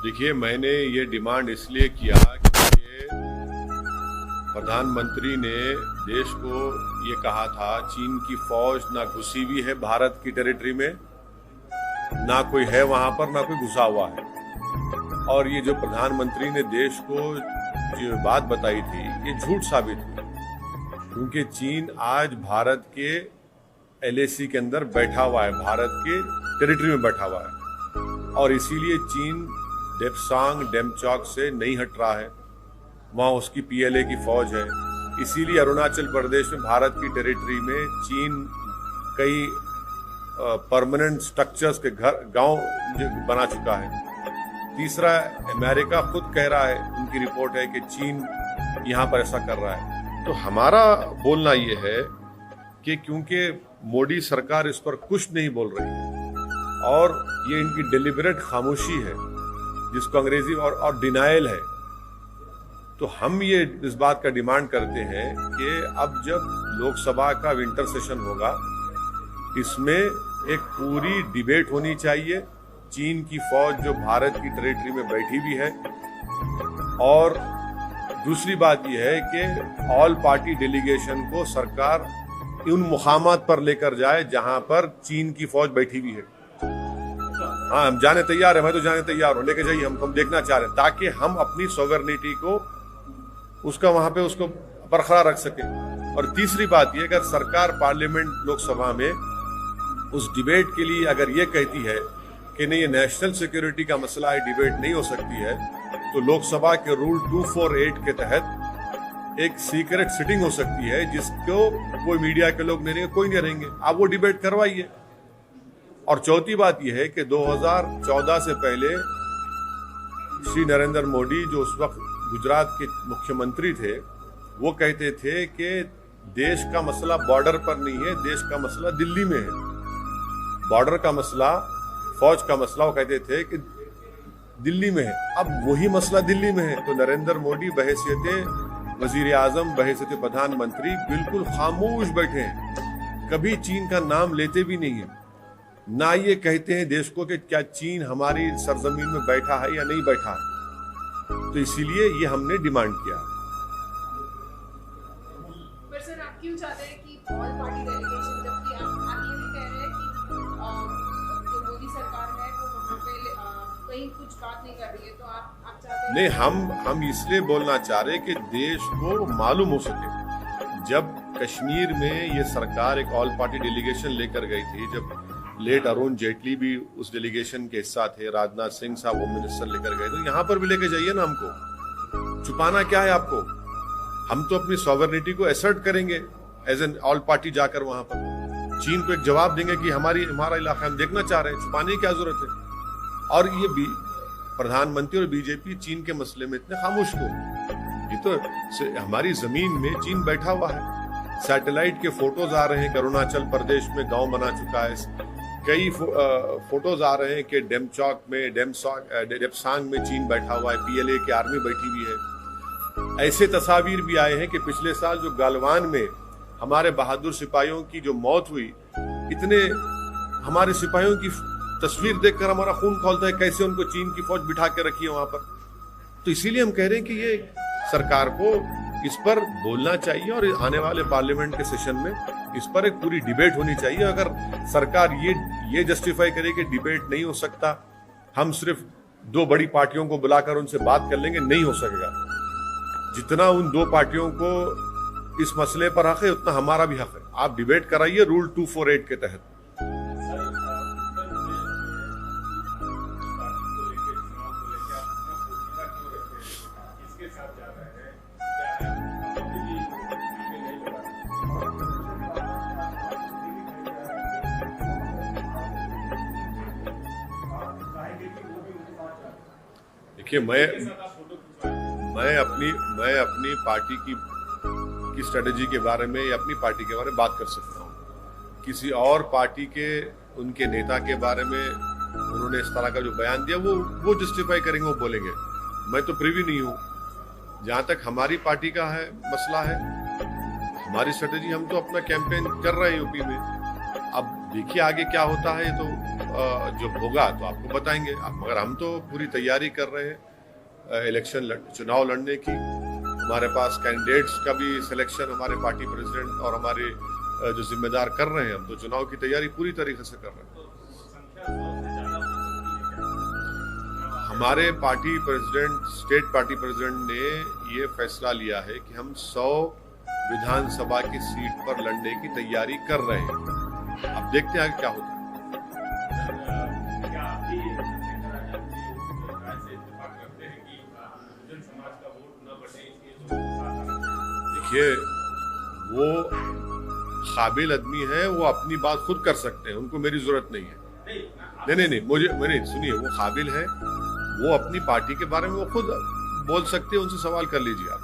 देखिए, मैंने ये डिमांड इसलिए किया कि प्रधानमंत्री ने देश को ये कहा था चीन की फौज ना घुसी हुई है भारत की टेरिटरी में, ना कोई है वहां पर, ना कोई घुसा हुआ है। और ये जो प्रधानमंत्री ने देश को जो बात बताई थी ये झूठ साबित हुई, क्योंकि चीन आज भारत के LAC के अंदर बैठा हुआ है, भारत के टेरिटरी में बैठा हुआ है। और इसीलिए चीन डेप्सांग डेमचौक से नहीं हट रहा है, वहाँ उसकी PLA की फौज है। इसीलिए अरुणाचल प्रदेश में भारत की टेरिटरी में चीन कई परमानेंट स्ट्रक्चर्स के घर गांव बना चुका है। तीसरा, अमेरिका खुद कह रहा है, उनकी रिपोर्ट है कि चीन यहाँ पर ऐसा कर रहा है। तो हमारा बोलना ये है कि क्योंकि मोदी सरकार इस पर कुछ नहीं बोल रही है और ये इनकी डेलिबरेट खामोशी है, जिसको अंग्रेजी और डिनायल है, तो हम ये इस बात का डिमांड करते हैं कि अब जब लोकसभा का विंटर सेशन होगा, इसमें एक पूरी डिबेट होनी चाहिए। चीन की फौज जो भारत की टेरिटरी में बैठी हुई है, और दूसरी बात यह है कि ऑल पार्टी डेलीगेशन को सरकार उन मुकामात पर लेकर जाए जहां पर चीन की फौज बैठी हुई है। हाँ, हम जाने तैयार है, मैं तो जाने तैयार हूं, लेके जाइए, हम देखना चाह रहे हैं, ताकि हम अपनी सॉवरेनिटी को उसका वहां पे उसको बरकरार रख सके। और तीसरी बात यह, अगर सरकार पार्लियामेंट लोकसभा में उस डिबेट के लिए अगर ये कहती है कि नहीं, ये नेशनल सिक्योरिटी का मसला है, डिबेट नहीं हो सकती है, तो लोकसभा के रूल 248 के तहत एक सीक्रेट सिटिंग हो सकती है, जिसको कोई मीडिया के लोग नहीं रहेंगे, कोई नहीं रहेंगे, आप वो डिबेट करवाइए। और चौथी बात यह है कि 2014 से पहले श्री नरेंद्र मोदी, जो उस वक्त गुजरात के मुख्यमंत्री थे, वो कहते थे कि देश का मसला बॉर्डर पर नहीं है, देश का मसला दिल्ली में है। बॉर्डर का मसला, फौज का मसला, वो कहते थे कि दिल्ली में है। अब वही मसला दिल्ली में है, तो नरेंद्र मोदी बहैसियत वजीर आजम, बहैसियत प्रधानमंत्री बिल्कुल खामोश बैठे हैं, कभी चीन का नाम लेते भी नहीं है, ना ये कहते हैं देश को कि क्या चीन हमारी सरजमीन में बैठा है या नहीं बैठा है। तो इसीलिए ये हमने डिमांड किया। पर सर, आप क्यों चाहते हैं कि ऑल पार्टी डेलीगेशन, जबकि आप ये भी कह रहे हैं कि जो मोदी सरकार है वो वहाँ पे कहीं कुछ बात नहीं कर रही है, तो आप चाहते हैं? नहीं, हम इसलिए बोलना चाह रहे हैं कि देश को मालूम हो सके। जब कश्मीर में ये सरकार एक ऑल पार्टी डेलीगेशन लेकर गई थी, जब लेट अरुण जेटली भी उस डेलीगेशन के हिस्सा थे, राजनाथ सिंह साहब होम मिनिस्टर लेकर गए, तो यहाँ पर भी लेके जाइए ना, हमको छुपाना क्या है आपको? हम तो अपनी सॉवरेनिटी को असर्ट करेंगे एज एन ऑल पार्टी जाकर वहां पर चीन को एक जवाब देंगे कि हमारा इलाका हम देखना चाह रहे हैं, छुपाने की क्या जरूरत है? और ये भी प्रधानमंत्री और बीजेपी चीन के मसले में इतने खामोश क्यों? ये तो हमारी जमीन में चीन बैठा हुआ है। सैटेलाइट के फोटोज आ रहे हैं कि अरुणाचल प्रदेश में गांव बना चुका है, कई फोटोज आ रहे हैं कि डेमचौक में, डेप्सांग में चीन बैठा हुआ है, PLA की आर्मी बैठी हुई है। ऐसे तस्वीर भी आए हैं कि पिछले साल जो गालवान में हमारे बहादुर सिपाहियों की जो मौत हुई, इतने हमारे सिपाहियों की तस्वीर देखकर हमारा खून खौलता है, कैसे उनको चीन की फौज बिठा के रखी है वहां पर। तो इसीलिए हम कह रहे हैं कि ये सरकार को इस पर बोलना चाहिए, और आने वाले पार्लियामेंट के सेशन में इस पर एक पूरी डिबेट होनी चाहिए। अगर सरकार ये जस्टिफाई करे कि डिबेट नहीं हो सकता, हम सिर्फ दो बड़ी पार्टियों को बुलाकर उनसे बात कर लेंगे, नहीं हो सकेगा। जितना उन दो पार्टियों को इस मसले पर हक है, उतना हमारा भी हक है। आप डिबेट कराइए रूल 248 के तहत। देखिए, मैं अपनी पार्टी की स्ट्रेटेजी के बारे में या अपनी पार्टी के बारे में बात कर सकता हूँ। किसी और पार्टी के उनके नेता के बारे में उन्होंने इस तरह का जो बयान दिया, वो जस्टिफाई करेंगे, वो बोलेंगे। मैं तो प्रिवी नहीं हूँ। जहाँ तक हमारी पार्टी का है मसला है, हमारी स्ट्रेटेजी, हम तो अपना कैंपेन कर रहे हैं यूपी में। अब देखिए आगे क्या होता है, तो जब होगा तो आपको बताएंगे। मगर हम तो पूरी तैयारी कर रहे हैं चुनाव लड़ने की। हमारे पास कैंडिडेट्स का भी सिलेक्शन हमारे पार्टी प्रेसिडेंट और हमारे जो जिम्मेदार कर रहे हैं। हम तो चुनाव की तैयारी पूरी तरीके से कर रहे हैं। हमारे party president, state party president ने ये फैसला लिया है कि हम 100 विधानसभा की सीट पर लड़ने की तैयारी कर रहे हैं। अब देखते हैं क्या होता है। देखिए, वो काबिल आदमी है, वो अपनी बात खुद कर सकते हैं, उनको मेरी जरूरत नहीं है। नहीं, मुझे सुनिए, वो काबिल है, वो अपनी पार्टी के बारे में वो खुद बोल सकते हैं, उनसे सवाल कर लीजिए आप।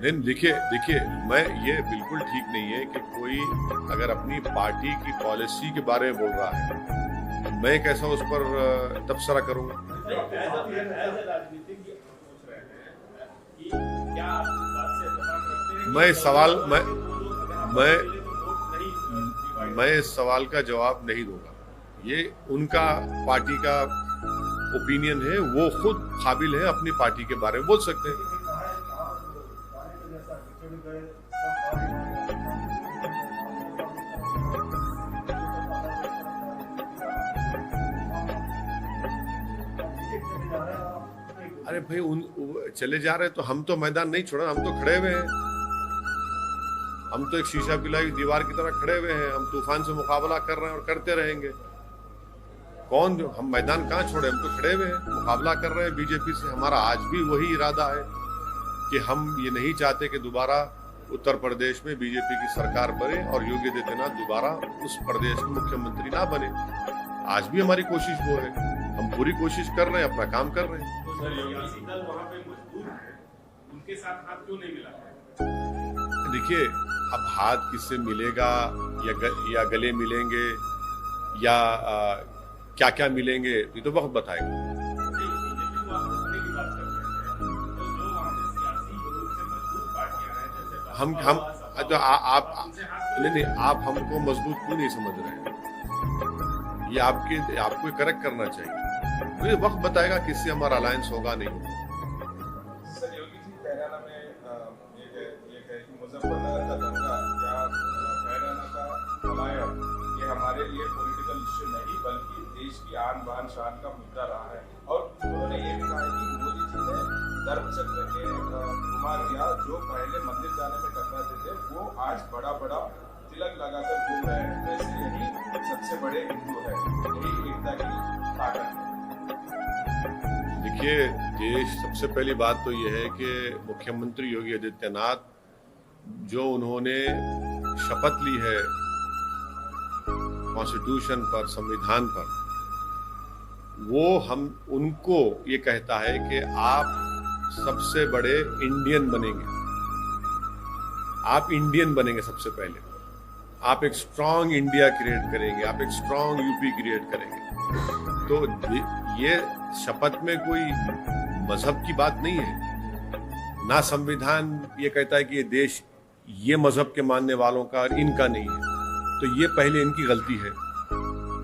नहीं, देखिए, मैं ये बिल्कुल ठीक नहीं है कि कोई अगर अपनी पार्टी की पॉलिसी के बारे में बोल रहा है, मैं कैसा उस पर तबसरा करूंगा। मैं इस सवाल का जवाब नहीं दूंगा। ये उनका पार्टी का ओपिनियन है, वो खुद काबिल है, अपनी पार्टी के बारे में बोल सकते हैं। अरे भाई, चले जा रहे हैं तो हम तो मैदान नहीं छोड़ा, हम तो खड़े हुए हैं। हम तो एक शीशा पिलाई दीवार की तरह खड़े हुए हैं। हम तूफान से मुकाबला कर रहे हैं और करते रहेंगे। हम मैदान कहाँ छोड़े, हम तो खड़े हुए हैं, मुकाबला कर रहे हैं बीजेपी से। हमारा आज भी वही इरादा है कि हम ये नहीं चाहते कि दोबारा उत्तर प्रदेश में बीजेपी की सरकार बने और योगी आदित्यनाथ दोबारा उस प्रदेश के मुख्यमंत्री ना बने। आज भी हमारी कोशिश वो है, हम पूरी कोशिश कर रहे हैं, अपना काम कर रहे हैं। उनके साथ हाथ क्यों नहीं मिला? देखिए, अब हाथ किससे मिलेगा या गले मिलेंगे या क्या क्या मिलेंगे, ये तो वक्त बताएगा। हम तो आप नहीं, आप हमको मजबूत क्यों नहीं समझ रहे हैं? ये आपको करेक्ट करना चाहिए। तो ये वक्त बताएगा किससे हमारा अलायंस होगा नहीं होगा। सर, योगी जी तेलंगाना में ये है कि मुजफ्फरनगर का दंगा या तेलंगाना का पलायन ये हमारे लिए पॉलिटिकल इश्यू नहीं बल्कि देश की आन बान शान का मुद्दा रहा है। और उन्होंने ये भी कहा है कि मोदी जी ने धर्मचक्र के घुमा दिया, जो पहले मंदिर जाने में कतराते थे वो आज बड़ा तिलक लगाकर घूम रहे हैं। वैसे यही सबसे बड़े हिंदू है, यही एकता की ताकत है। देखिए, देश, सबसे पहली बात तो यह है कि मुख्यमंत्री योगी आदित्यनाथ जो उन्होंने शपथ ली है कॉन्स्टिट्यूशन पर, संविधान पर, वो हम उनको ये कहता है कि आप सबसे बड़े इंडियन बनेंगे। आप इंडियन बनेंगे सबसे पहले। आप एक स्ट्रांग इंडिया क्रिएट करेंगे, आप एक स्ट्रांग यूपी क्रिएट करेंगे। तो ये शपथ में कोई मजहब की बात नहीं है, ना संविधान ये कहता है कि ये देश ये मजहब के मानने वालों का और इनका नहीं है। तो ये पहले इनकी गलती है,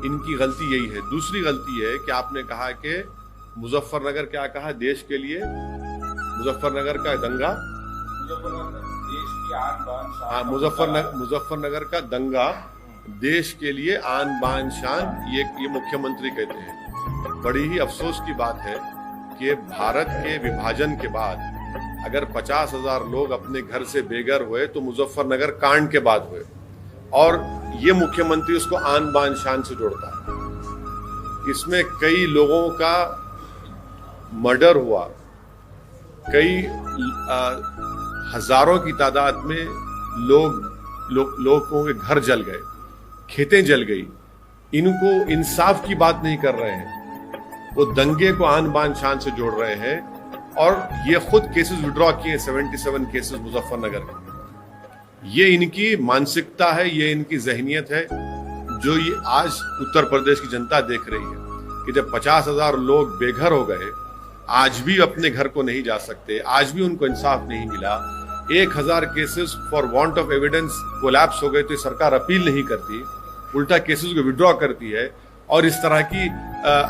इनकी गलती यही है। दूसरी गलती है कि आपने कहा कि मुजफ्फरनगर, क्या कहा, देश के लिए मुजफ्फरनगर का दंगा, देश की आन बान शान, हाँ, मुजफ्फरनगर का दंगा देश के लिए आन बान शान, ये मुख्यमंत्री कहते हैं। बड़ी ही अफसोस की बात है कि भारत के विभाजन के बाद अगर 50,000 लोग अपने घर से बेघर हुए तो मुजफ्फरनगर कांड के बाद हुए, और ये मुख्यमंत्री उसको आन बान शान से जोड़ता है। इसमें कई लोगों का मर्डर हुआ, कई हजारों की तादाद में लोगों के घर जल गए, खेतें जल गई। इनको इंसाफ की बात नहीं कर रहे हैं, वो दंगे को आन बान शान से जोड़ रहे हैं। और ये खुद केसेस विड्रॉ किए, 77 केसेस मुजफ्फरनगर के। ये इनकी मानसिकता है, ये इनकी जहनियत है, जो ये आज उत्तर प्रदेश की जनता देख रही है कि जब 50,000 लोग बेघर हो गए, आज भी अपने घर को नहीं जा सकते, आज भी उनको इंसाफ नहीं मिला, 1000 cases for want of evidence collapse हो गए, तो सरकार अपील नहीं करती, उल्टा केसेस को विड्रॉ करती है और इस तरह की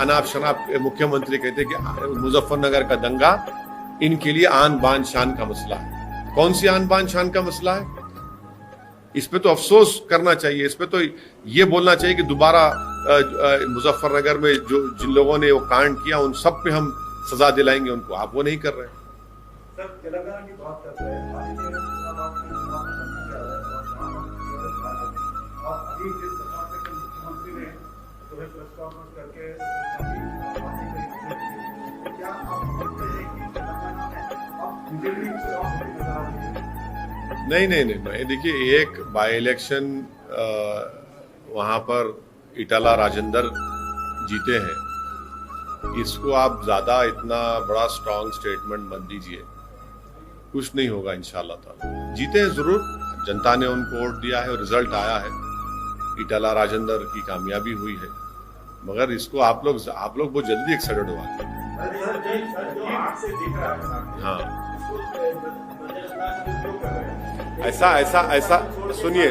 अनाप शनाप मुख्यमंत्री कहते हैं कि मुजफ्फरनगर का दंगा इनके लिए आन बान शान का मसला है। कौन सी आन बान शान का मसला है? इस पे तो अफसोस करना चाहिए, इस पे तो ये बोलना चाहिए कि दोबारा मुजफ्फरनगर में जो जिन लोगों ने वो कांड किया उन सब पे हम सजा दिलाएंगे उनको। आप वो नहीं कर रहे। सर तेलंगाना की बात करते हैं, अभी जिस प्रकार से मुख्यमंत्री ने जो है प्रेस कॉन्फ्रेंस करके क्या आप समझते हैं कि तेलंगाना में अब बीजेपी नहीं, मैं देखिए एक बाई इलेक्शन वहां पर इटाला राजेंद्र जीते हैं, इसको आप ज्यादा इतना बड़ा स्ट्रांग स्टेटमेंट मत दीजिए, कुछ नहीं होगा इंशाल्लाह ताला। जीते हैं जरूर, जनता ने उनको वोट दिया है और रिजल्ट आया है, इटाला राजेंद्र की कामयाबी हुई है, मगर इसको आप लोग बहुत जल्दी एक्साइटेड हो आते हैं। हाँ, ऐसा सुनिए,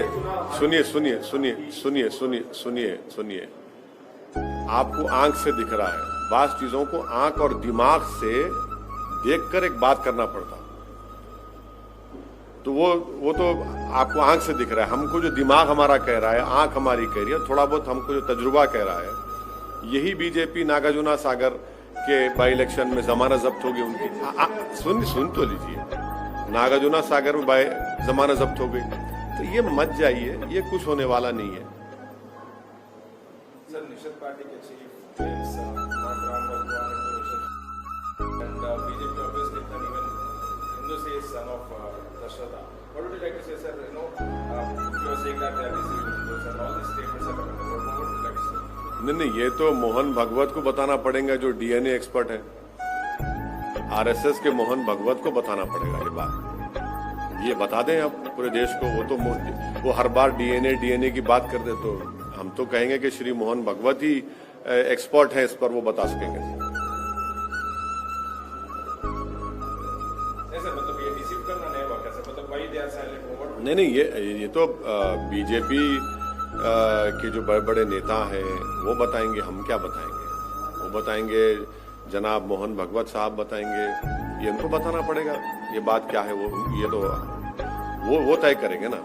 आपको आंख से दिख रहा है, बात चीजों को आंख और दिमाग से देखकर एक बात करना पड़ता, तो वो तो आपको आंख से दिख रहा है। हमको जो दिमाग हमारा कह रहा है, आंख हमारी कह रही है, थोड़ा बहुत हमको जो तजुर्बा कह रहा है, यही बीजेपी नागार्जुना सागर के बाई इलेक्शन में जमानत जब्त होगी उनकी। सुन तो लीजिए, नागार्जुना सागर में जमानत जब्त हो गई, तो ये मत जाइए, ये कुछ होने वाला नहीं है। Sir, Nishad Party के chief claims not wrong was born into Nishad, and BJP obviously can even Hindu says son of Dashrata. What would you like to say, sir? You know, you are saying that they are deceiving Hindus and all these statements are coming. What would you like to say? नहीं, ये तो मोहन भागवत को बताना पड़ेगा जो DNA expert है। RSS के मोहन भागवत को बताना पड़ेगा ये बात। ये बता दें अब पूरे देश को। वो हर बार डीएनए की बात कर दे, तो हम तो कहेंगे कि श्री मोहन भागवत ही एक्सपर्ट है इस पर, वो बता सकेंगे। मतलब ये डिसीव करना नहीं हुआ कैसे? मतलब why they are silent? नहीं, ये तो बीजेपी के जो बड़े बड़े नेता हैं वो बताएंगे, हम क्या बताएंगे? वो बताएंगे, जनाब मोहन भागवत साहब बताएंगे, ये उनको बताना पड़ेगा ये बात क्या है। वो ये तो वो तय करेंगे ना।